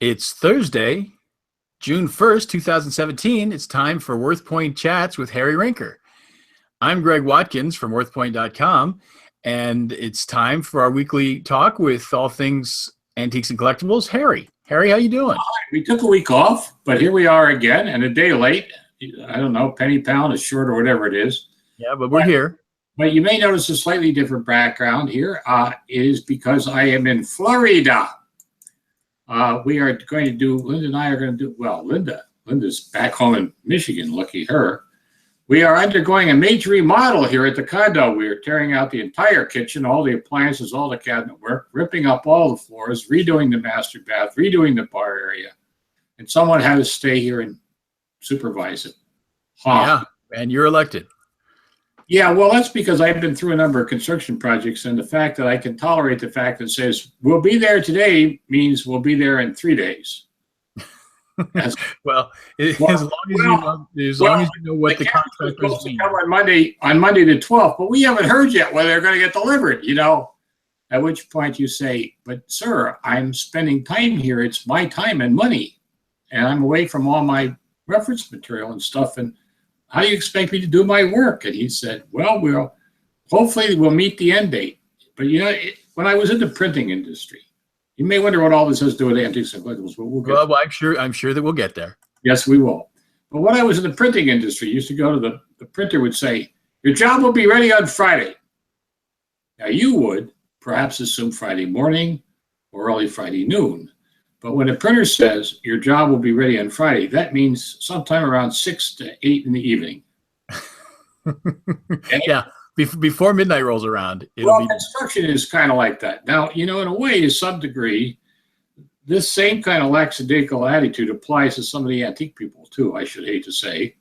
It's Thursday, June 1st, 2017. It's time for WorthPoint Chats with Harry Rinker. I'm Greg Watkins from WorthPoint.com, and it's time for our weekly talk with all things antiques and collectibles. Harry, how you doing? We took a week off, but here we are again, and a day late. I don't know, penny pound is short or whatever it is. Yeah, but we're here. But you may notice a slightly different background here. It is because I am in Florida. We are going to do, Linda and I are going to do, well, Linda's back home in Michigan, lucky her. We are undergoing a major remodel here at the condo. We are tearing out the entire kitchen, all the appliances, all the cabinet work, ripping up all the floors, redoing the master bath, redoing the bar area. And someone had to stay here and supervise it. Yeah, and you're elected. Yeah, well, that's because I've been through a number of construction projects, and the fact that I can tolerate the fact that says, we'll be there today means we'll be there in 3 days. As long as you know what the contractors mean. Come on Monday the 12th, but we haven't heard yet whether they're going to get delivered, you know. At which point you say, but sir, I'm spending time here. It's my time and money, and I'm away from all my reference material and stuff, and how do you expect me to do my work? And he said, well, hopefully we'll meet the end date. But you know, when I was in the printing industry, you may wonder what all this has to do with antiques and collectibles, but we'll get there. Well, I'm sure that we'll get there. Yes, we will. But when I was in the printing industry, you used to go to the printer would say, your job will be ready on Friday. Now you would perhaps assume Friday morning or early Friday noon. But when a printer says your job will be ready on Friday, that means sometime around 6 to 8 in the evening. Yeah, before midnight rolls around. Construction is kind of like that. Now, you know, in a way, to some degree, this same kind of lackadaisical attitude applies to some of the antique people, too, I should hate to say.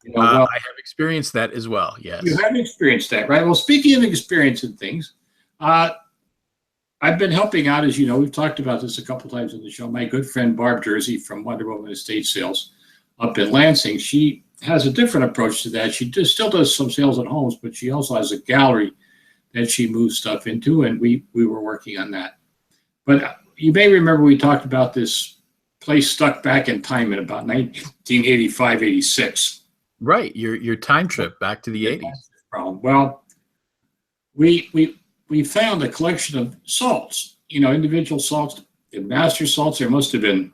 You know, I have experienced that as well, yes. You have experienced that, right? Well, speaking of experiencing things, I've been helping out, as you know, we've talked about this a couple times on the show. My good friend Barb Jersey from Wonder Woman Estate Sales up in Lansing, she has a different approach to that. She still does some sales at homes, but she also has a gallery that she moves stuff into, and we were working on that. But you may remember we talked about this place stuck back in time in about 1985, 86. Right, your time trip back to the 80s. Well, we found a collection of salts, you know, individual salts and master salts. There must have been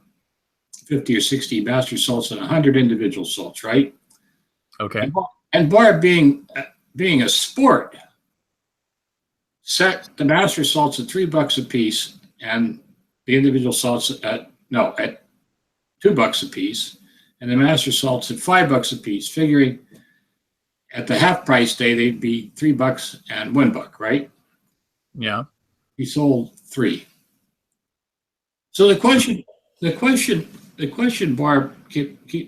50 or 60 master salts and 100 individual salts, right? Okay. And Barb, being a sport, set the master salts at $3 a piece and the individual salts at $2 a piece, and the master salts at $5 a piece, figuring at the half price day they'd be $3 and $1, right? Yeah. He sold 3. So the question Barb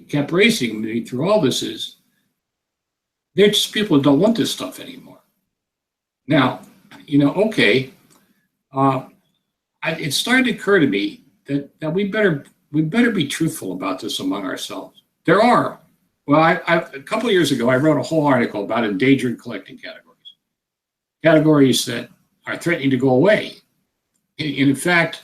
kept raising me through all this is, there's just people who don't want this stuff anymore. Now, you know, okay, it started to occur to me that we better be truthful about this among ourselves. There are, a couple of years ago, I wrote a whole article about endangered collecting categories that are threatening to go away. In fact,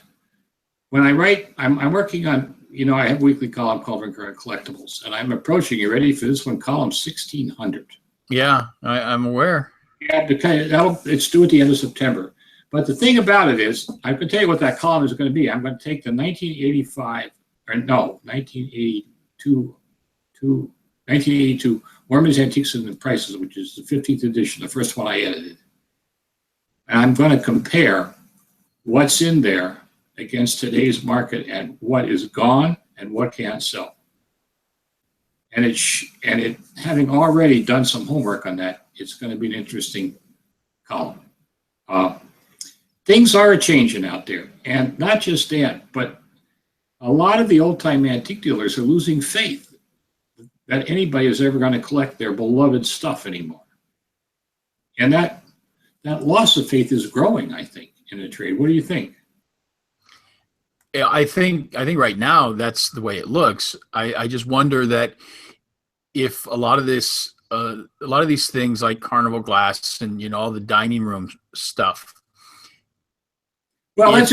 when I write, I'm working on, you know, I have a weekly column called Rinker on Collectibles, and I'm approaching, you ready for this one, column 1600. Yeah, I'm aware. Yeah, it's due at the end of September. But the thing about it is, I can tell you what that column is going to be. I'm going to take the 1982 Wortman's Antiques and Prices, which is the 15th edition, the first one I edited. And I'm going to compare what's in there against today's market and what is gone and what can't sell. And it having already done some homework on that, it's going to be an interesting column. Things are changing out there, and not just that, but a lot of the old-time antique dealers are losing faith that anybody is ever going to collect their beloved stuff anymore. And that loss of faith is growing, I think, in the trade. What do you think? Yeah, I think right now that's the way it looks. I just wonder that if a lot of these things like Carnival Glass and, you know, all the dining room stuff. Well,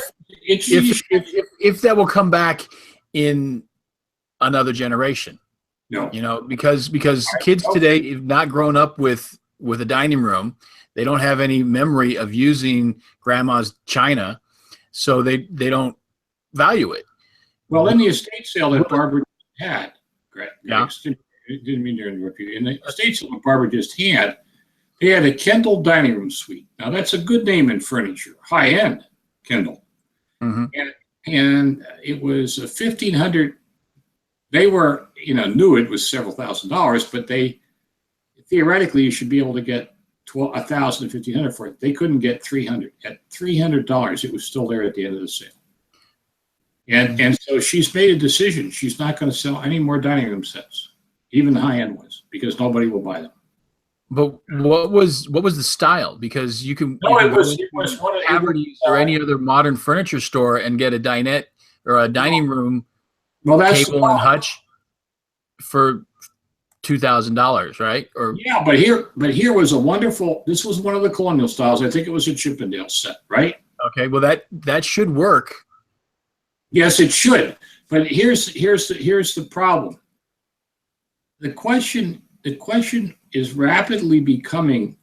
if that will come back in another generation. No. You know, because kids today have not grown up with a dining room. They don't have any memory of using grandma's china, so they don't value it. Well, in the estate sale that Barbara had, Greg, Yeah. didn't mean to interrupt you. In the estate sale that Barbara just had, they had a Kendall dining room suite. Now that's a good name in furniture, high end Kendall, Mm-hmm. and it was 1,500. They were, knew it was several $1,000s, but they theoretically you should be able to get $1,000 to $1,500 for it. They couldn't get $300. At $300, it was still there at the end of the sale. And so she's made a decision. She's not going to sell any more dining room sets, even the high end ones, because nobody will buy them. But what was the style? Because you can it was one of Haverty's or any other modern furniture store and get a dinette or a dining room table and hutch for $2,000, right? Or yeah, but here was a wonderful. This was one of the colonial styles. I think it was a Chippendale set, right? Okay, well that should work. Yes, it should. But here's the problem. The question is rapidly becoming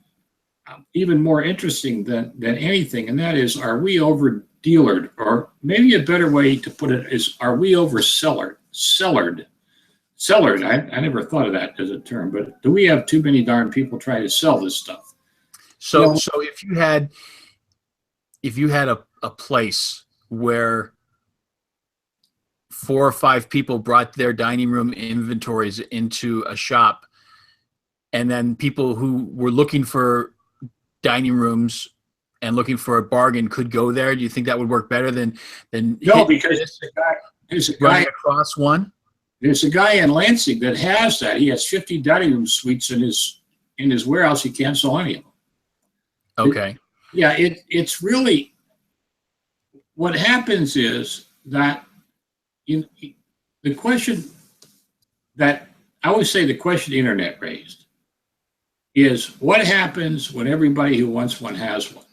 even more interesting than anything, and that is, are we over dealered? Or maybe a better way to put it is, are we over cellared? I never thought of that as a term, but do we have too many darn people trying to sell this stuff? So if you had a place where 4 or 5 people brought their dining room inventories into a shop, and then people who were looking for dining rooms and looking for a bargain could go there, do you think that would work better than no? Because there's a guy across one. There's a guy in Lansing that has that. He has 50 dining room suites in his warehouse. He can't sell any of them. Okay. It's really what happens is that the question that I always say the question the internet raised is, what happens when everybody who wants one has one?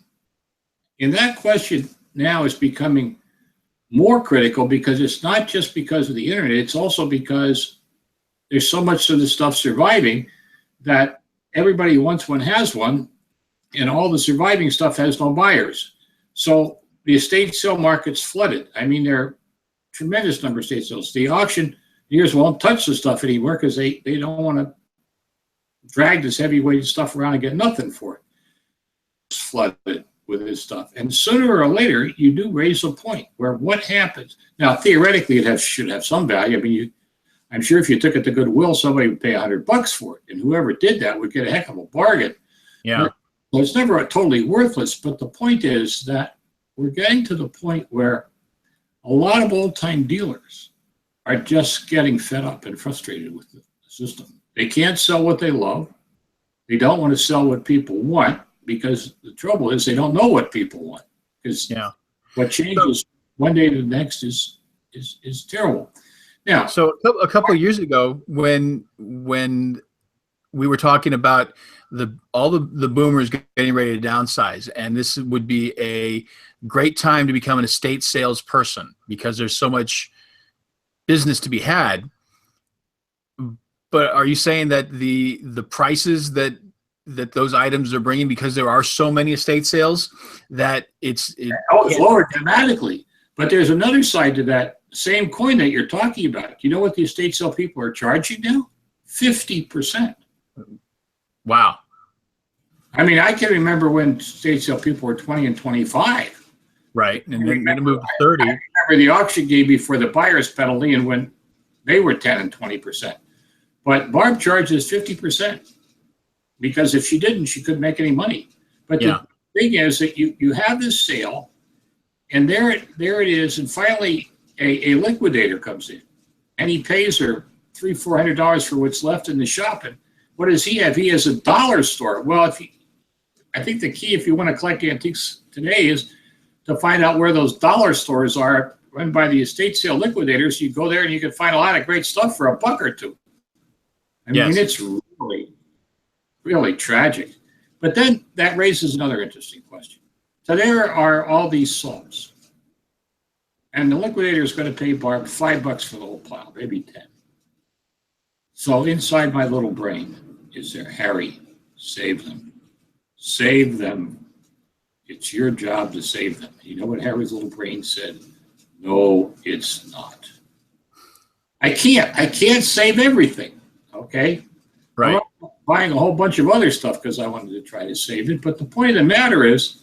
And that question now is becoming more critical, because it's not just because of the internet, it's also because there's so much of the stuff surviving that everybody who wants one has one, and all the surviving stuff has no buyers. So the estate sale market's flooded. I mean, there are tremendous number of estate sales. The auctioneers won't touch the stuff anymore because they don't want to drag this heavyweight stuff around and get nothing for it. It's flooded with this stuff. And sooner or later, you do raise a point where what happens? Now, theoretically, it should have some value. I mean, I'm sure if you took it to Goodwill, somebody would pay $100 for it, and whoever did that would get a heck of a bargain. Yeah. Well, it's never totally worthless, but the point is that we're getting to the point where a lot of old-time dealers are just getting fed up and frustrated with the system. They can't sell what they love. They don't want to sell what people want, because the trouble is they don't know what people want. Because what changes one day to the next is terrible. Now, so a couple of years ago, when we were talking about all the boomers getting ready to downsize, and this would be a great time to become an estate salesperson because there's so much business to be had. But are you saying that the prices that those items are bringing, because there are so many estate sales, that it's lowered dramatically? But there's another side to that same coin that you're talking about. You know what the estate sale people are charging now? 50%. Wow. I mean, I can remember when estate sale people were 20 and 25. Right, and then it moved to 30. I remember the auction game before the buyer's penalty, and when they were 10 and 20%. But Barb charges 50%, because if she didn't, she couldn't make any money. But the thing is that you have this sale, and there it is, and finally a liquidator comes in, and he pays her $300-400 for what's left in the shop. And what does he have? He has a dollar store. Well, I think the key, if you want to collect antiques today, is to find out where those dollar stores are run by the estate sale liquidators. You go there and you can find a lot of great stuff for $1 or $2. I mean, it's really, really tragic. But then that raises another interesting question. So there are all these salts. And the liquidator is going to pay Barb $5 for the whole pile, maybe 10. So inside my little brain is there, Harry, save them. Save them. It's your job to save them. You know what Harry's little brain said? No, it's not. I can't save everything, okay? Right. I'm buying a whole bunch of other stuff because I wanted to try to save it. But the point of the matter is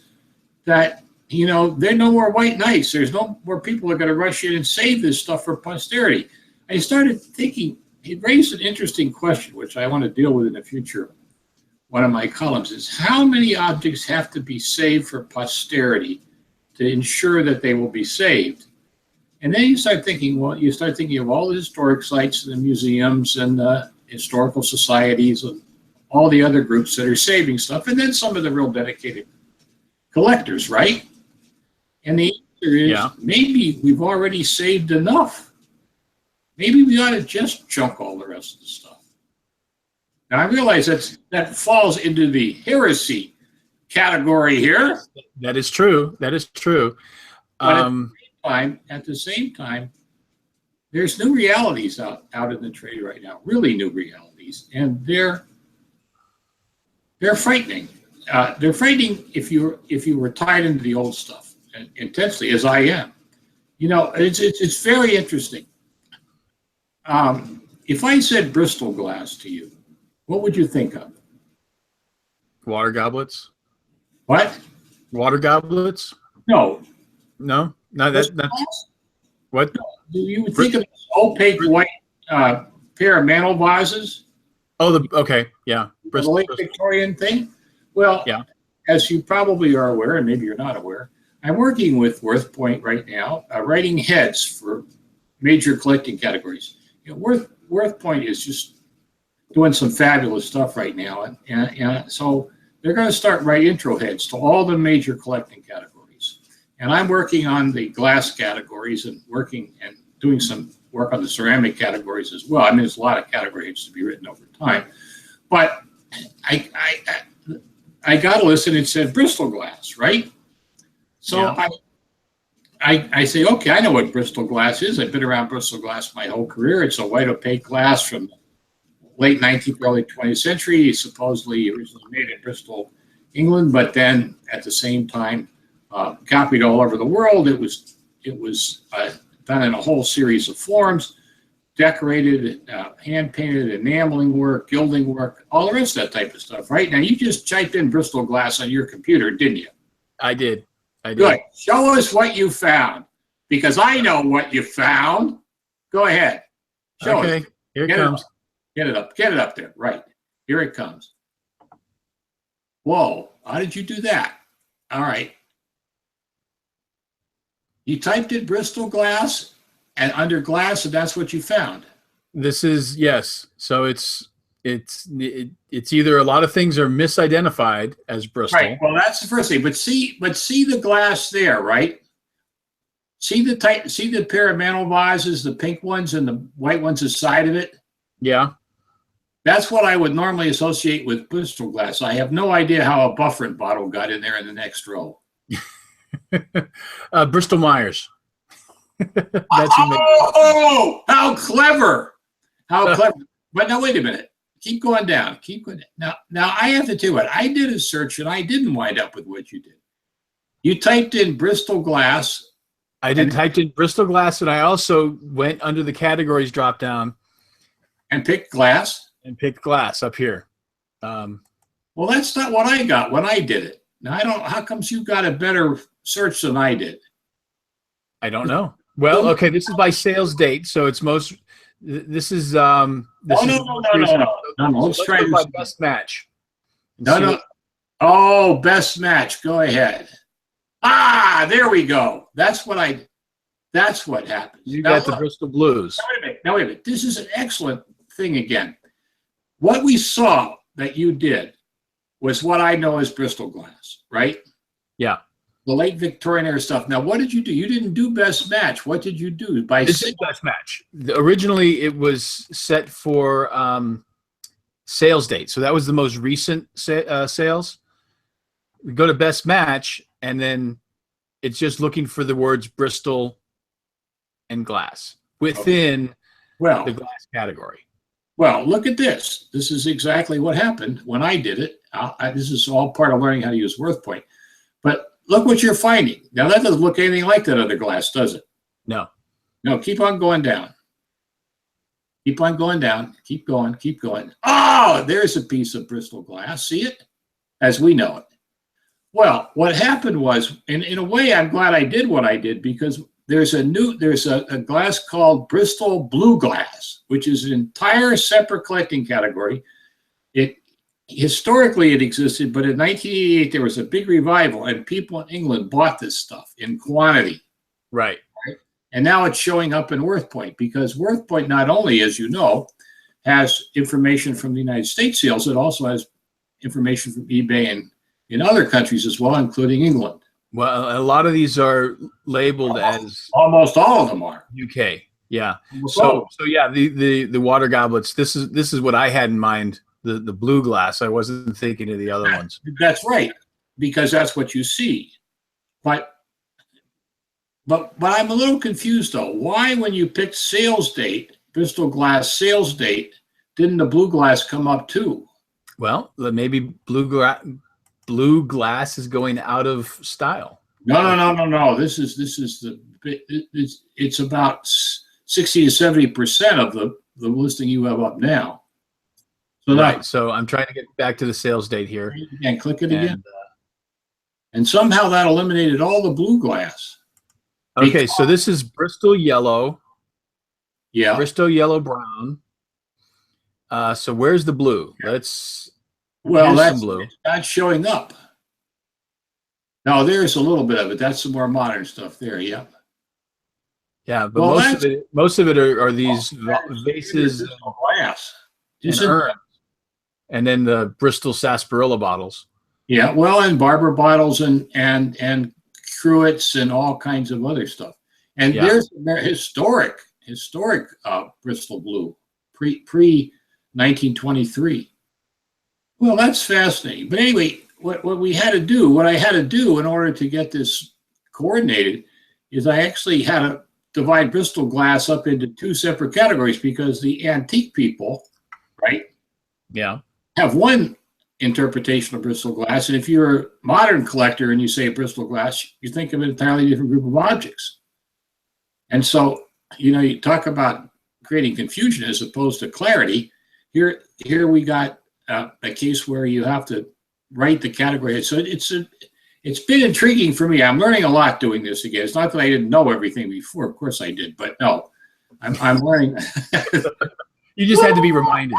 that, you know, there are no more white knights. There's no more people that are going to rush in and save this stuff for posterity. I started thinking, it raised an interesting question, which I want to deal with in the future. One of my columns is how many objects have to be saved for posterity to ensure that they will be saved? And then you start thinking, well, you start thinking of all the historic sites and the museums and the historical societies and all the other groups that are saving stuff, and then some of the real dedicated collectors, right? And the answer is maybe we've already saved enough. Maybe we ought to just junk all the rest of the stuff. Now, I realize that falls into the heresy category here. That is true. That is true. At the same time, there's new realities out in the trade right now, really new realities, and they're frightening. They're frightening if you were tied into the old stuff intensely, as I am. You know, it's very interesting. If I said Bristol Glass to you, what would you think of? Water goblets. What? Water goblets? No. No? No, that's what? No. You would think of this opaque white pair of mantle vases. Oh, okay. Yeah. The late Victorian thing. Well, yeah. As you probably are aware, and maybe you're not aware, I'm working with WorthPoint right now, writing heads for major collecting categories. You know, WorthPoint is just doing some fabulous stuff right now, and so they're going to start writing intro heads to all the major collecting categories. And I'm working on the glass categories and doing some work on the ceramic categories as well. I mean, there's a lot of category heads to be written over time, but I got a list and it said Bristol Glass, right? So yeah. I say, okay, I know what Bristol Glass is. I've been around Bristol Glass my whole career. It's a white opaque glass from the late 19th, early 20th century, supposedly originally made in Bristol, England, but then at the same time copied all over the world. It was done in a whole series of forms, decorated, hand-painted, enameling work, gilding work, all the rest of that type of stuff, right? Now, you just typed in Bristol Glass on your computer, didn't you? I did. Good. Show us what you found, because I know what you found. Go ahead. Show us. Here it comes. Get it up. Get it up there. Right. Here it comes. Whoa. How did you do that? All right. You typed in Bristol Glass and under glass, and that's what you found. This is, yes. So it's either a lot of things are misidentified as Bristol. Right. Well, that's the first thing. But see the glass there, right? See the pair of mantle vases, the pink ones and the white ones aside of it? Yeah. That's what I would normally associate with Bristol Glass. I have no idea how a Buffering bottle got in there in the next row. Bristol Myers. Oh, how clever! How clever! But now wait a minute. Keep going down. Keep going down. Now I have to tell you what. I did a search and I didn't wind up with what you did. You typed in Bristol Glass. I typed in Bristol Glass, and I also went under the categories drop down and picked glass. And picked glass up here. Well, that's not what I got when I did it. Now I don't. How comes you got a better search than I did? I don't know. Well, okay, this is by sales date, so it's most. This is no. Let's try this. By best match. No. Oh, best match. Go ahead. Ah, there we go. That's what happened. You got the Bristol Blues. Now wait a minute. This is an excellent thing again. What we saw that you did was what I know as Bristol Glass, right? Yeah. The late Victorian era stuff. Now, what did you do? You didn't do best match. What did you do? This is best match. Originally, it was set for sales date. So that was the most recent sales. We go to best match, and then it's just looking for the words Bristol and glass within Well, the glass category. well, look at this. This is exactly what happened when I did it. This is all part of learning how to use WorthPoint. But look what you're finding. Now, that doesn't look anything like that other glass, does it? No. No, keep on going down. Keep on going down. Keep going. Keep going. Oh, there's a piece of Bristol glass. See it? As we know it. Well, what happened was, and in a way, I'm glad I did what I did, because there's a glass called Bristol Blue Glass, which is an entire separate collecting category. Historically it existed, but in 1988 there was a big revival, and people in England bought this stuff in quantity. Right. And now it's showing up in WorthPoint, because WorthPoint not only, as you know, has information from the United States sales, it also has information from eBay and in other countries as well, including England. Well, a lot of these are labeled as almost all of them are UK. Yeah. So Yeah, the water goblets. This is what I had in mind. The blue glass. I wasn't thinking of the other ones. That's right, because that's what you see. But I'm a little confused though. Why, when you picked sales date, Bristol Glass sales date, didn't the blue glass come up too? Well, maybe blue glass is going out of style. No. It's about 60 to 70% of the listing you have up now. So right. So I'm trying to get back to the sales date here. And click it again. And somehow that eliminated all the blue glass. Okay, so this is Bristol yellow. Yeah. Bristol yellow brown. So where's the blue? That's blue. Not showing up. No, there's a little bit of it. That's some more modern stuff there. Yeah. Yeah, but most of it are these vases and glass and urns, and then the Bristol sarsaparilla bottles. Yeah, well, and Barber bottles and cruets and all kinds of other stuff. And there's historic Bristol blue pre 1923. Well, that's fascinating. But anyway, what I had to do in order to get this coordinated is I actually had to divide Bristol glass up into two separate categories, because the antique people, right? Yeah. Have one interpretation of Bristol glass. And if you're a modern collector and you say Bristol glass, you think of an entirely different group of objects. And so, you talk about creating confusion as opposed to clarity. Here we got a case where you have to write the category. So it's been intriguing for me. I'm learning a lot doing this again. It's not that I didn't know everything before. Of course I did, but no, I'm learning. You just had to be reminded.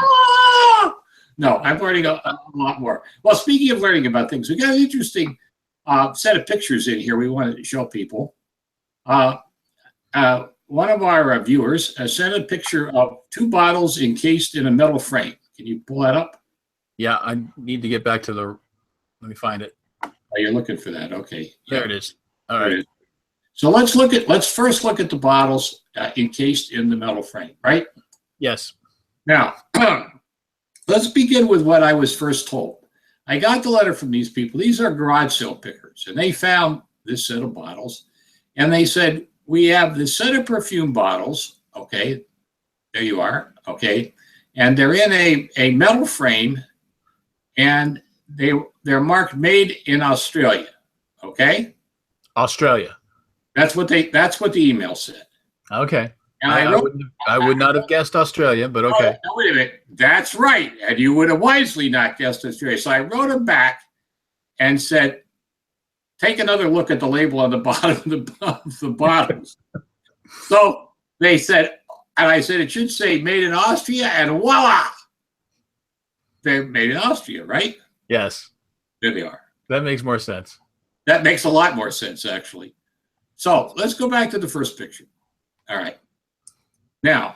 No, I'm learning a lot more. Well, speaking of learning about things, we got an interesting set of pictures in here we wanted to show people. One of our viewers sent a picture of two bottles encased in a metal frame. Can you pull that up? Yeah, I need to get back to let me find it. Oh, you're looking for that. Okay. There it is. All right. So let's first look at the bottles encased in the metal frame, right? Yes. Now, let's begin with what I was first told. I got the letter from these people. These are garage sale pickers, and they found this set of bottles, and they said, we have this set of perfume bottles. Okay, there you are. Okay, and they're in a metal frame, and they're marked made in Australia. Okay, Australia. That's what the email said. Okay. And I would not have guessed Australia, but okay. Oh, wait a minute. That's right. And you would have wisely not guessed Australia. So I wrote them back and said, take another look at the label on the bottom of the bottles. So they said, and I said, it should say made in Austria, and voila. They're made in Austria, right? Yes. There they are. That makes more sense. That makes a lot more sense, actually. So let's go back to the first picture. All right. Now,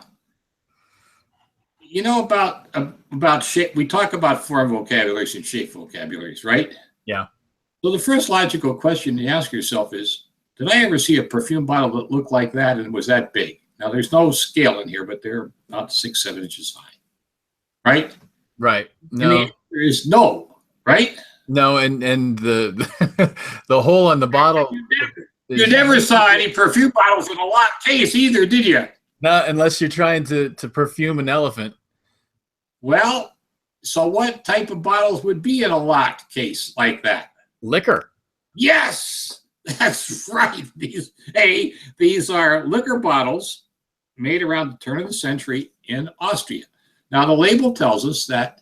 about shape. We talk about form vocabularies and shape vocabularies, right? Yeah. So the first logical question to ask yourself is, did I ever see a perfume bottle that looked like that and was that big? Now, there's no scale in here, but they're about 6-7 inches high, right? Right. No. And the answer is no, right? No, and the the hole on the bottle. You never saw any perfume bottles in a locked case either, did you? Not unless you're trying to perfume an elephant. Well, so what type of bottles would be in a locked case like that? Liquor. Yes, that's right. These are liquor bottles made around the turn of the century in Austria. Now, the label tells us that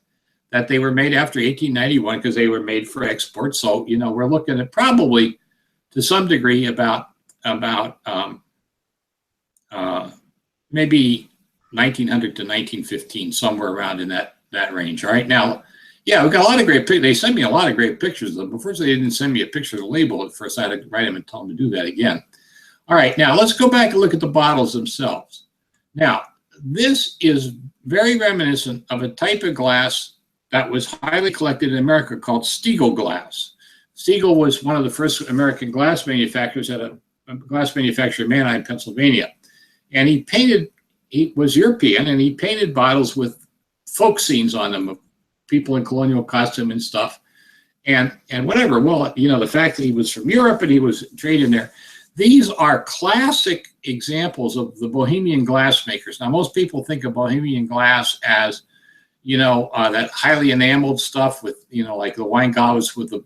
they were made after 1891 because they were made for export. So, we're looking at probably to some degree about maybe 1900 to 1915, somewhere around in that range. All right. Now, yeah, we've got a lot of great pictures. They sent me a lot of great pictures of them. But first, they didn't send me a picture of the label at first. I had to write them and tell them to do that again. All right. Now, let's go back and look at the bottles themselves. Now, this is very reminiscent of a type of glass that was highly collected in America called Stiegel glass. Stiegel was one of the first American glass manufacturers at a glass manufacturer in Mannheim, Pennsylvania. And he was European, and he painted bottles with folk scenes on them of people in colonial costume and stuff. And whatever. Well, the fact that he was from Europe and he was trained in there. These are classic examples of the Bohemian glassmakers. Now, most people think of Bohemian glass as, that highly enameled stuff with, like the wine goblets with the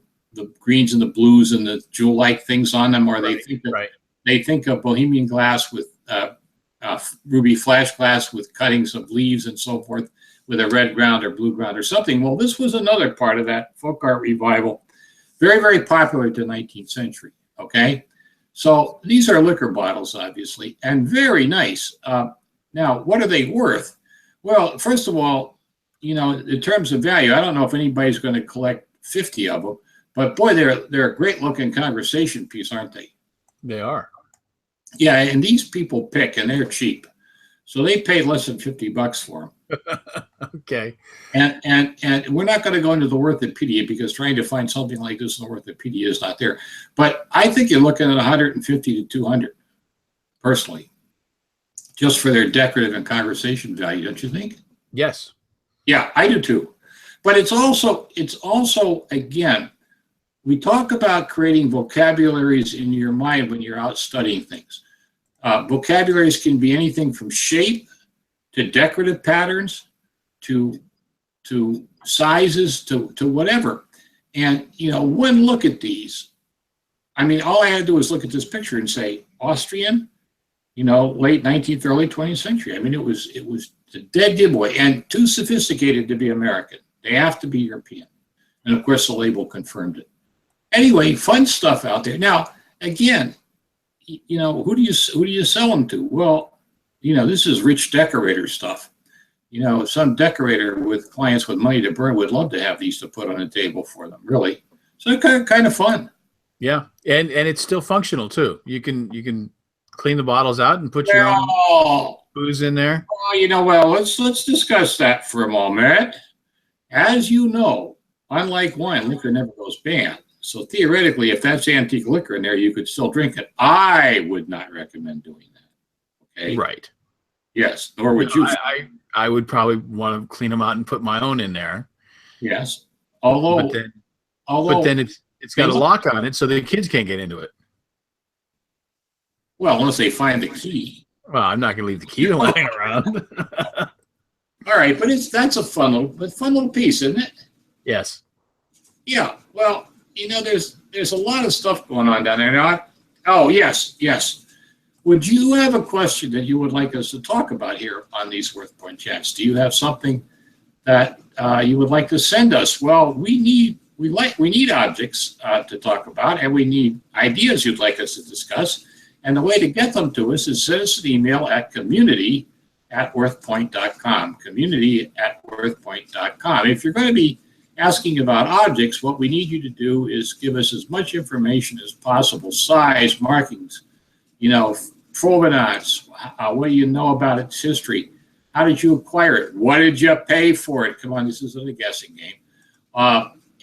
greens and the blues and the jewel-like things on them, or they think of Bohemian glass with ruby flash glass with cuttings of leaves and so forth with a red ground or blue ground or something. Well, this was another part of that folk art revival, very, very popular to the 19th century, okay? So these are liquor bottles, obviously, and very nice. Now, what are they worth? Well, first of all, in terms of value, I don't know if anybody's going to collect 50 of them, but boy, they're a great-looking conversation piece, aren't they? They are. Yeah, and these people pick, and they're cheap. So they paid less than $50 for them. Okay. And we're not going to go into the Worthopedia because trying to find something like this in the Worthopedia is not there. But I think you're looking at 150 to 200, personally, just for their decorative and conversation value, don't you think? Yes. Yeah, I do too. But it's also again, we talk about creating vocabularies in your mind when you're out studying things. Vocabularies can be anything from shape to decorative patterns to sizes to whatever. And, one look at these, all I had to do was look at this picture and say, Austrian, late 19th, early 20th century. It was a dead giveaway and too sophisticated to be American. They have to be European. And of course, the label confirmed it. Anyway, fun stuff out there. Now, again, who do you sell them to? Well, this is rich decorator stuff. Some decorator with clients with money to burn would love to have these to put on a table for them, really. So kind of fun. Yeah, and it's still functional too. You can clean the bottles out and put your own booze in there. Well, let's discuss that for a moment. As you know, unlike wine, liquor never goes bad. So theoretically, if that's antique liquor in there, you could still drink it. I would not recommend doing that. Okay. Right. Yes. Nor would you. I would probably want to clean them out and put my own in there. Yes. But then it's got a lock on it, so the kids can't get into it. Well, unless they find the key. Well, I'm not going to leave the key lying around. All right, but that's a fun little piece, isn't it? Yes. Yeah. Well, there's a lot of stuff going on down there now. Oh, yes. Would you have a question that you would like us to talk about here on these WorthPoint Chats? Do you have something that you would like to send us? Well, we need objects to talk about, and we need ideas you'd like us to discuss. And the way to get them to us is send us an email at community@worthpoint.com. Community@worthpoint.com. If you're going to be asking about objects, what we need you to do is give us as much information as possible: size, markings, provenance, what do you know about its history, how did you acquire it, what did you pay for it? Come on, this isn't a guessing game.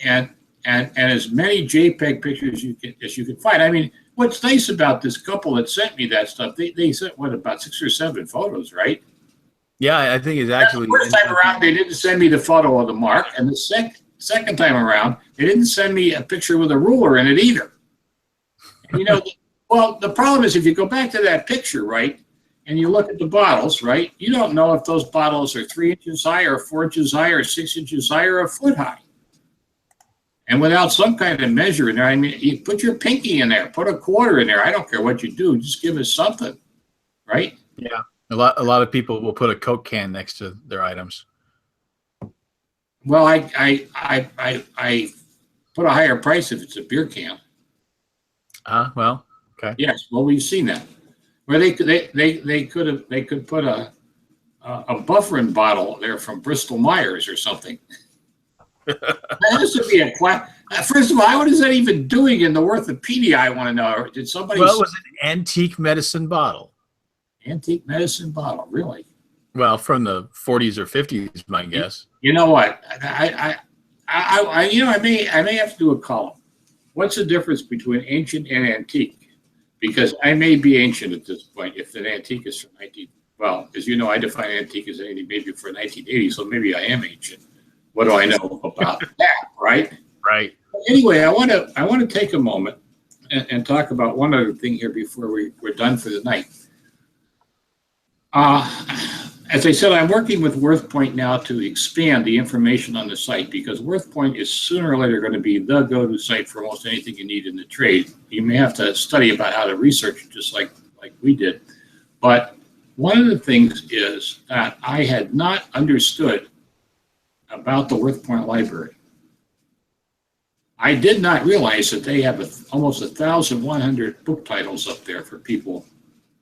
And as many JPEG pictures as you can find. What's nice about this couple that sent me that stuff, they sent about 6 or 7 photos, right? Yeah, I think it's actually. The first time around, they didn't send me the photo of the mark, and the second time around, they didn't send me a picture with a ruler in it either. Well, the problem is if you go back to that picture, right, and you look at the bottles, right, you don't know if those bottles are 3 inches high or 4 inches high or 6 inches high or a foot high. And without some kind of measure in there, I mean, you put your pinky in there, put a quarter in there. I don't care what you do, just give us something, right? Yeah, a lot of people will put a Coke can next to their items. Well, I put a higher price if it's a beer can. Well, okay. Yes, well, we've seen that. Where they could put a buffering bottle there from Bristol Myers or something. That has to be a first of all, what is that even doing in the Worthopedia? I want to know. Did somebody? Well, it was an antique medicine bottle. Antique medicine bottle, really? Well, from the 40s or 50s, my guess. You know what? I may have to do a column. What's the difference between ancient and antique? Because I may be ancient at this point if an antique is from 19. Well, as you know, I define antique as anything maybe for 1980, so maybe I am ancient. What do I know about that, right? Right. Anyway, I want to take a moment and talk about one other thing here before we're done for the night. As I said, I'm working with WorthPoint now to expand the information on the site because WorthPoint is sooner or later going to be the go-to site for almost anything you need in the trade. You may have to study about how to research it just like we did. But one of the things is that I had not understood about the WorthPoint library. I did not realize that they have almost 1,100 book titles up there for people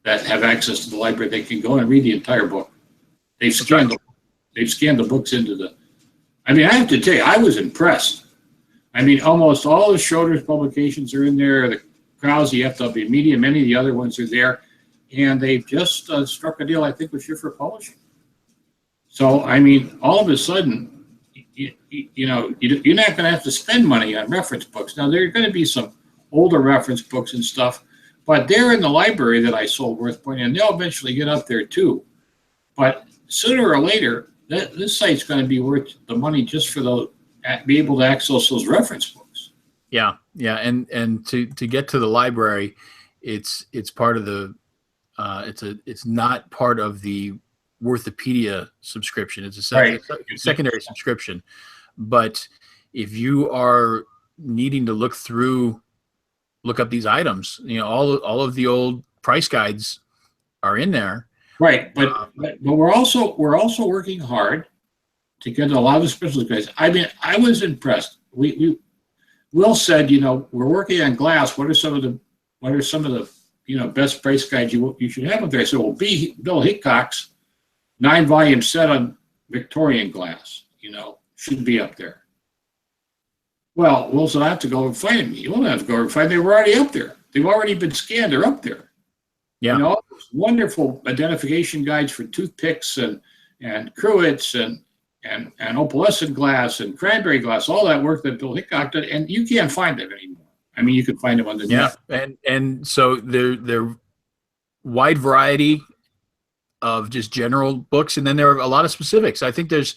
that have access to the library. They can go and read the entire book. They've scanned the books into the. I mean, I have to tell you, I was impressed. I mean, almost all the Schroeder's publications are in there. The Krause, the FW Media, many of the other ones are there, and they've just struck a deal, I think, with Schiffer Publishing. So, I mean, all of a sudden, you're not going to have to spend money on reference books. Now, there are going to be some older reference books and stuff, but they're in the library that I sold WorthPoint, and they'll eventually get up there too. But sooner or later, this site's going to be worth the money just for be able to access those reference books. Yeah, and to get to the library, it's part of the it's not part of the Worthopedia subscription. It's a secondary subscription. But if you are needing to look up these items, all of the old price guides are in there. Right, but we're also working hard to get a lot of the specialist guides. I mean, I was impressed. Will said, we're working on glass. What are some of the best price guides you should have up there? I said, well, Bill Hickok's 9-volume set on Victorian glass, should be up there. Well, Will said, I have to go and find them. You won't have to go and find them. They were already up there. They've already been scanned. They're up there. Yeah. Wonderful identification guides for toothpicks and cruets and opalescent glass and cranberry glass, all that work that Bill Hickok did, and you can't find them anymore. I mean, you can find them on the net. And so they're wide variety of just general books, and then there are a lot of specifics. I think there's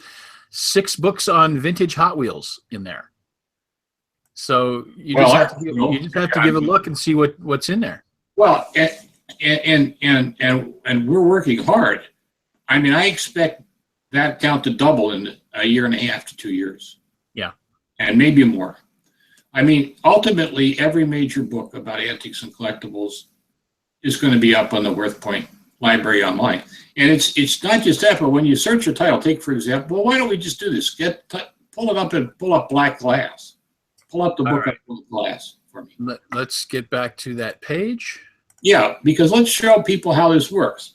6 books on vintage Hot Wheels in there. So you just have to give a look and see what's in there. Well, and we're working hard. I mean, I expect that count to double in a year and a half to 2 years. Yeah. And maybe more. I mean, ultimately, every major book about antiques and collectibles is going to be up on the WorthPoint library online. And it's not just that, but when you search a title, take, for example, well, why don't we just do this? Pull it up and pull up Black Glass. Pull up the book of Black Glass for me. Let's get back to that page. Yeah, because let's show people how this works.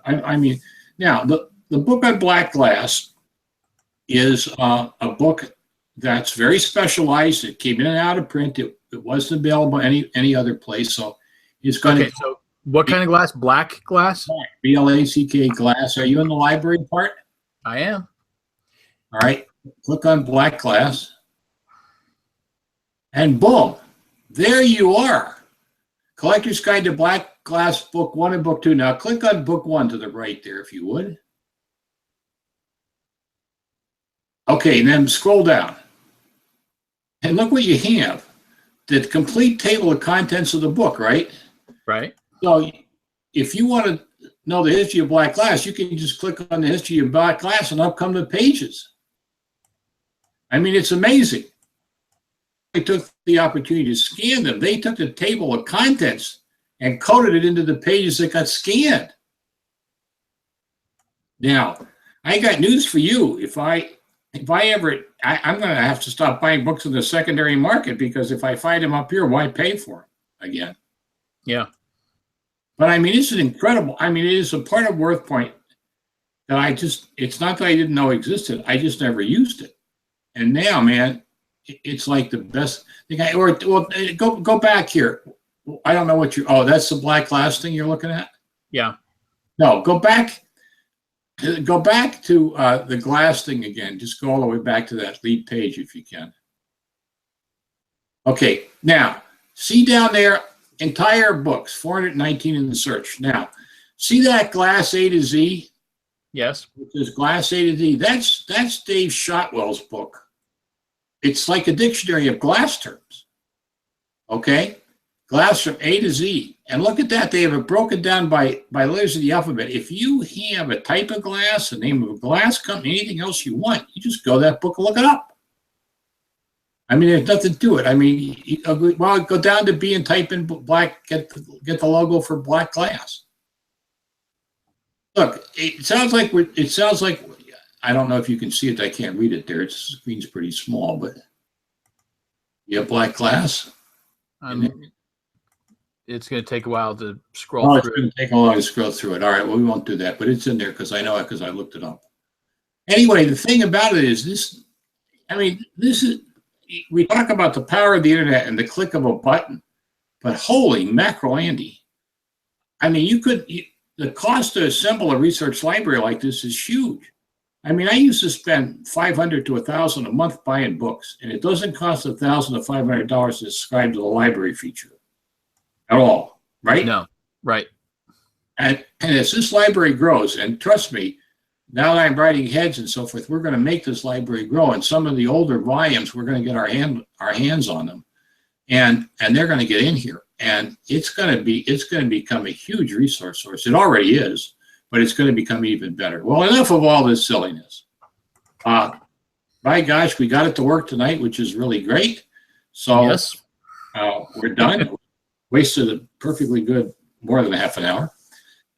I mean, now, the book on Black Glass is a book that's very specialized. It came in and out of print. It wasn't available any other place. So it's going to. So what kind of glass? Black glass? BLACK glass. Are you in the library part? I am. All right. Click on Black Glass. And boom, there you are. Collector's Guide to Black Glass, Book 1 and Book 2. Now click on Book 1 to the right there, if you would. Okay, and then scroll down. And look what you have. The complete table of contents of the book, right? Right. So if you want to know the history of black glass, you can just click on the history of black glass and up come the pages. I mean, it's amazing. They took the opportunity to scan them. They took the table of contents and coded it into the pages that got scanned. Now, I got news for you. If I ever, I'm going to have to stop buying books in the secondary market, because if I find them up here, why pay for them again? Yeah. But I mean, it's an incredible, I mean, it is a part of WorthPoint that it's not that I didn't know existed. I just never used it. And now, man, it's like the best thing. Go back here. I don't know what that's the black glass thing you're looking at? Yeah. No, go back to the glass thing again. Just go all the way back to that lead page if you can. Okay, now, see down there, entire books, 419 in the search. Now, see that glass A to Z? Yes. Which is glass A to Z. That's Dave Shotwell's book. It's like a dictionary of glass terms. Okay? Glass from A to Z. And look at that. They have it broken down by letters of the alphabet. If you have a type of glass, the name of a glass company, anything else you want, you just go to that book and look it up. I mean, there's nothing to it. I mean, go down to B and type in black, get the logo for black glass. Look, it sounds like I don't know if you can see it. I can't read it there. The screen's pretty small, but you have black glass. It's going to take a while to scroll through. It's going to take a while to scroll through it. All right, well, we won't do that, but it's in there because I know it because I looked it up. Anyway, the thing about it is this. I mean, we talk about the power of the internet and the click of a button, but holy mackerel, Andy. I mean, the cost to assemble a research library like this is huge. I mean, I used to spend $500 to $1,000 a month buying books, and it doesn't cost $1,000 to $500 to subscribe to the library feature at all, right? No, right. And as this library grows, and trust me, now that I'm writing heads and so forth, we're going to make this library grow. And some of the older volumes, we're going to get our hands on them, and they're going to get in here, and it's going to become a huge resource source. It already is, but it's going to become even better. Well, enough of all this silliness. By gosh, we got it to work tonight, which is really great. So yes, we're done. Wasted a perfectly good more than a half an hour.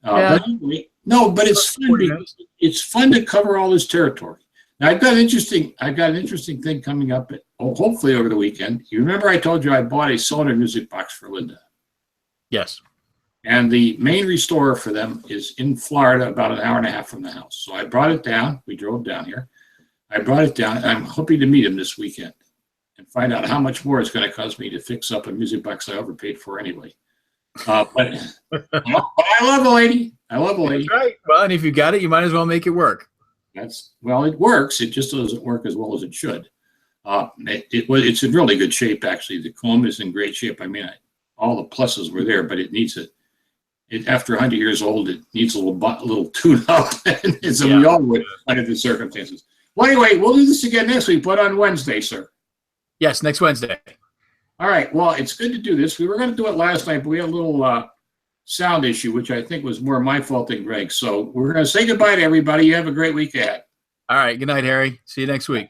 Yeah. But anyway, no, but it's fun because it's fun to cover all this territory. Now I've got an interesting thing coming up hopefully over the weekend. You remember I told you I bought a cylinder music box for Linda. Yes. And the main restorer for them is in Florida, about an hour and a half from the house. So I brought it down. We drove down here. I brought it down, and I'm hoping to meet him this weekend and find out how much more it's going to cost me to fix up a music box I overpaid for anyway. But I love a lady. That's right. Well, and if you got it, you might as well make it work. It works. It just doesn't work as well as it should. It's in really good shape, actually. The comb is in great shape. I mean, all the pluses were there, but it needs it. After 100 years old, it needs a little tune-up. So we all would under the circumstances. Well, anyway, we'll do this again next week, but on Wednesday, sir. Yes, next Wednesday. All right. Well, it's good to do this. We were going to do it last night, but we had a little sound issue, which I think was more my fault than Greg. So we're going to say goodbye to everybody. You have a great week ahead. All right. Good night, Harry. See you next week.